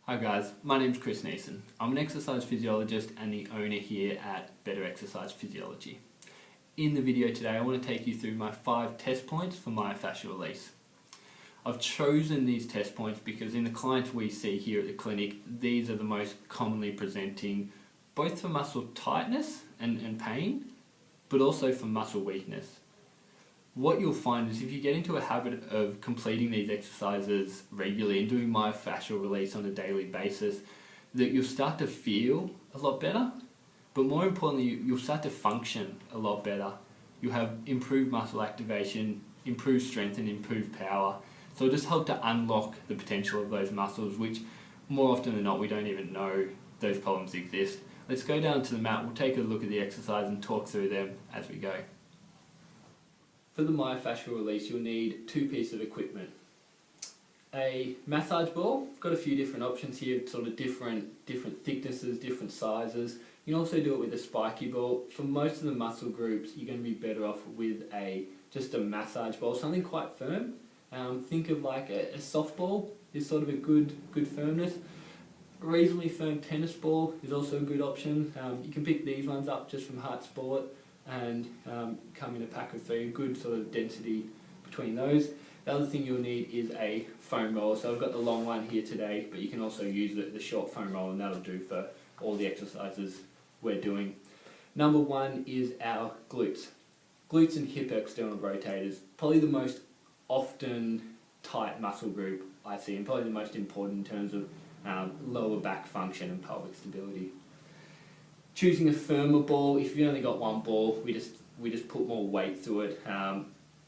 Hi guys, my name's Chris Neeson. I'm an exercise physiologist and the owner here at Better Exercise Physiology. In the video today I want to take you through my 5 test points for myofascial release. I've chosen these test points because in the clients we see here at the clinic, these are the most commonly presenting both for muscle tightness and pain, but also for muscle weakness. What you'll find is if you get into a habit of completing these exercises regularly and doing myofascial release on a daily basis, that you'll start to feel a lot better, but more importantly, you'll start to function a lot better. You'll have improved muscle activation, improved strength and improved power. So it'll just help to unlock the potential of those muscles, which more often than not, we don't even know those problems exist. Let's go down to the mat, we'll take a look at the exercise and talk through them as we go. For the myofascial release, you'll need 2 pieces of equipment. A massage ball, I've got a few different options here, sort of different thicknesses, different sizes. You can also do it with a spiky ball. For most of the muscle groups, you're going to be better off with just a massage ball, something quite firm. Think of like a softball is sort of a good firmness. A reasonably firm tennis ball is also a good option. You can pick these ones up just from Heart Sport and come in a pack of 3, good sort of density between those. The other thing you'll need is a foam roller. So I've got the long one here today, but you can also use the short foam roller and that'll do for all the exercises we're doing. Number 1 is our glutes. Glutes and hip external rotators, probably the most often tight muscle group I see and probably the most important in terms of lower back function and pelvic stability. Choosing a firmer ball, if you've only got one ball, we just put more weight through it.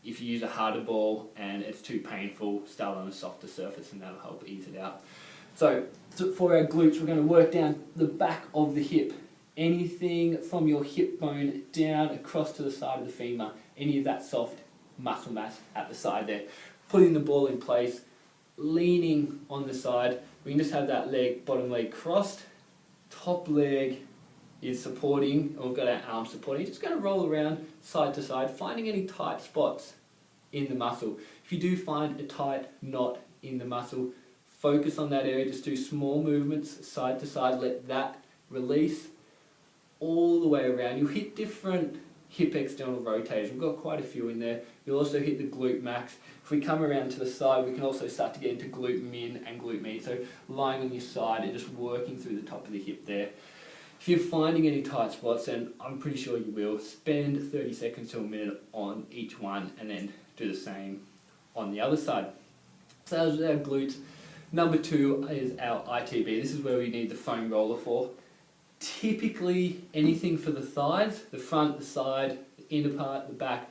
If you use a harder ball and it's too painful, start on a softer surface and that'll help ease it out. So for our glutes, we're going to work down the back of the hip. Anything from your hip bone down across to the side of the femur, any of that soft muscle mass at the side there. Putting the ball in place, leaning on the side, we can just have that bottom leg crossed, top leg is supporting, or we've got our arms supporting. Just going to roll around side to side, finding any tight spots in the muscle. If you do find a tight knot in the muscle, focus on that area, just do small movements side to side, let that release all the way around. You'll hit different hip external rotators. We've got quite a few in there. You'll also hit the glute max. If we come around to the side, we can also start to get into glute min and glute med. So lying on your side and just working through the top of the hip there. If you're finding any tight spots, and I'm pretty sure you will, spend 30 seconds to a minute on each one and then do the same on the other side. So that was our glutes. Number 2 is our ITB. This is where we need the foam roller for. Typically anything for the thighs, the front, the side, the inner part, the back,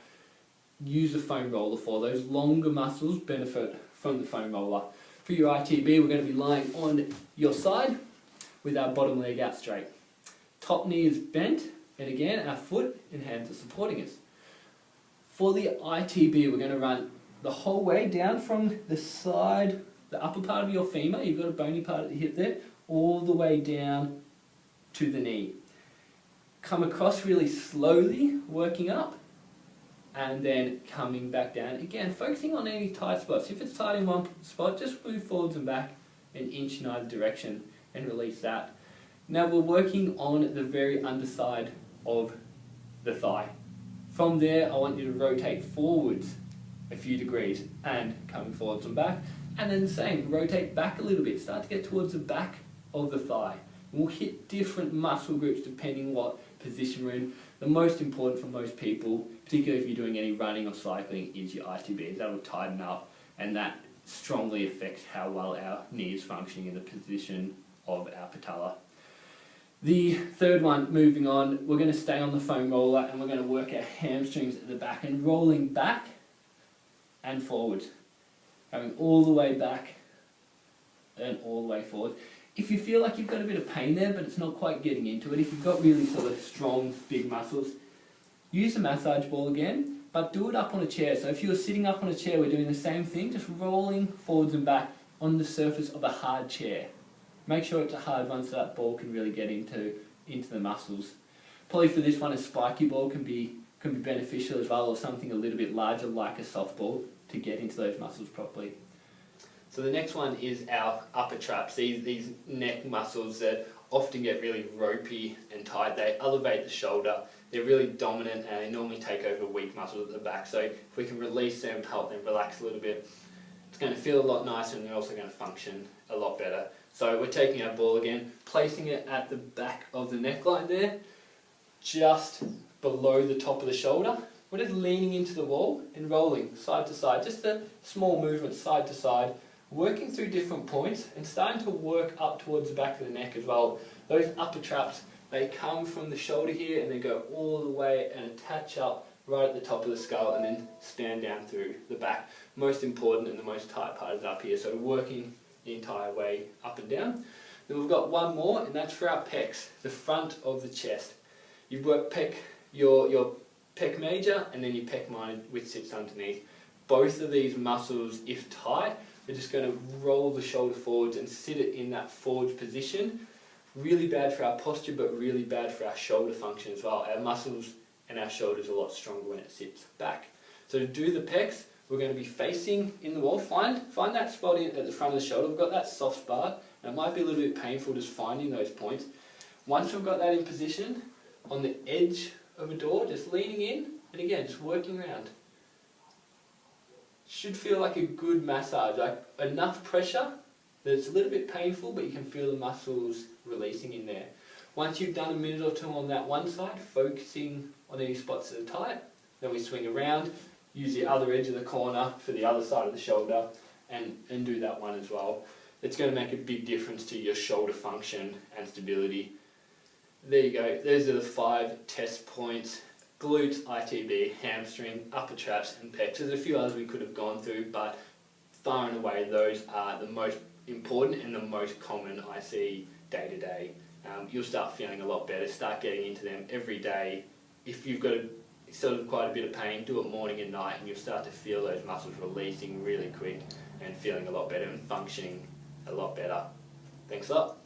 use a foam roller for. Those longer muscles benefit from the foam roller. For your ITB, we're going to be lying on your side with our bottom leg out straight. Top knee is bent, and again, our foot and hands are supporting us. For the ITB, we're going to run the whole way down from the side, the upper part of your femur, you've got a bony part at the hip there, all the way down to the knee. Come across really slowly, working up, and then coming back down. Again, focusing on any tight spots. If it's tight in one spot, just move forwards and back an inch in either direction and release that. Now we're working on the very underside of the thigh. From there, I want you to rotate forwards a few degrees and coming forwards and back. And then the same, rotate back a little bit. Start to get towards the back of the thigh. We'll hit different muscle groups depending what position we're in. The most important for most people, particularly if you're doing any running or cycling, is your ITBs. That will tighten up and that strongly affects how well our knee is functioning in the position of our patella. The third one, moving on, we're going to stay on the foam roller and we're going to work our hamstrings at the back and rolling back and forward. Going all the way back and all the way forward. If you feel like you've got a bit of pain there but it's not quite getting into it, if you've got really sort of strong, big muscles, use the massage ball again, but do it up on a chair. So if you're sitting up on a chair, we're doing the same thing, just rolling forwards and back on the surface of a hard chair. Make sure it's a hard one so that ball can really get into the muscles. Probably for this one, a spiky ball can be beneficial as well, or something a little bit larger like a softball to get into those muscles properly. So the next one is our upper traps, these neck muscles that often get really ropey and tight. They elevate the shoulder, they're really dominant, and they normally take over weak muscles at the back. So if we can release them, help them relax a little bit, it's going to feel a lot nicer, and they're also going to function a lot better. So we're taking our ball again, placing it at the back of the neckline there, just below the top of the shoulder. We're just leaning into the wall and rolling side to side, just a small movement side to side, working through different points and starting to work up towards the back of the neck as well. Those upper traps, they come from the shoulder here and they go all the way and attach up right at the top of the skull and then stand down through the back. Most important and the most tight part is up here, so working the entire way up and down. Then we've got one more, and that's for our pecs, the front of the chest. You've got your pec major and then your pec minor, which sits underneath. Both of these muscles, if tight, we're just going to roll the shoulder forwards and sit it in that forward position. Really bad for our posture, but really bad for our shoulder function as well. Our muscles and our shoulders are a lot stronger when it sits back. So to do the pecs, we're going to be facing in the wall. Find that spot at the front of the shoulder. We've got that soft spot, and it might be a little bit painful just finding those points. Once we've got that in position, on the edge of a door, just leaning in, and again, just working around. Should feel like a good massage, like enough pressure that it's a little bit painful, but you can feel the muscles releasing in there. Once you've done a minute or two on that one side, focusing on any spots that are tight, then we swing around, use the other edge of the corner for the other side of the shoulder, and do that one as well. It's going to make a big difference to your shoulder function and stability. There you go, those are the 5 test points: glutes, ITB, hamstring, upper traps and pecs. There's a few others we could have gone through, but far and away those are the most important and the most common I see day to day. You'll start feeling a lot better, start getting into them every day. If you've got sort of quite a bit of pain, do it morning and night, and you'll start to feel those muscles releasing really quick and feeling a lot better and functioning a lot better. Thanks a lot.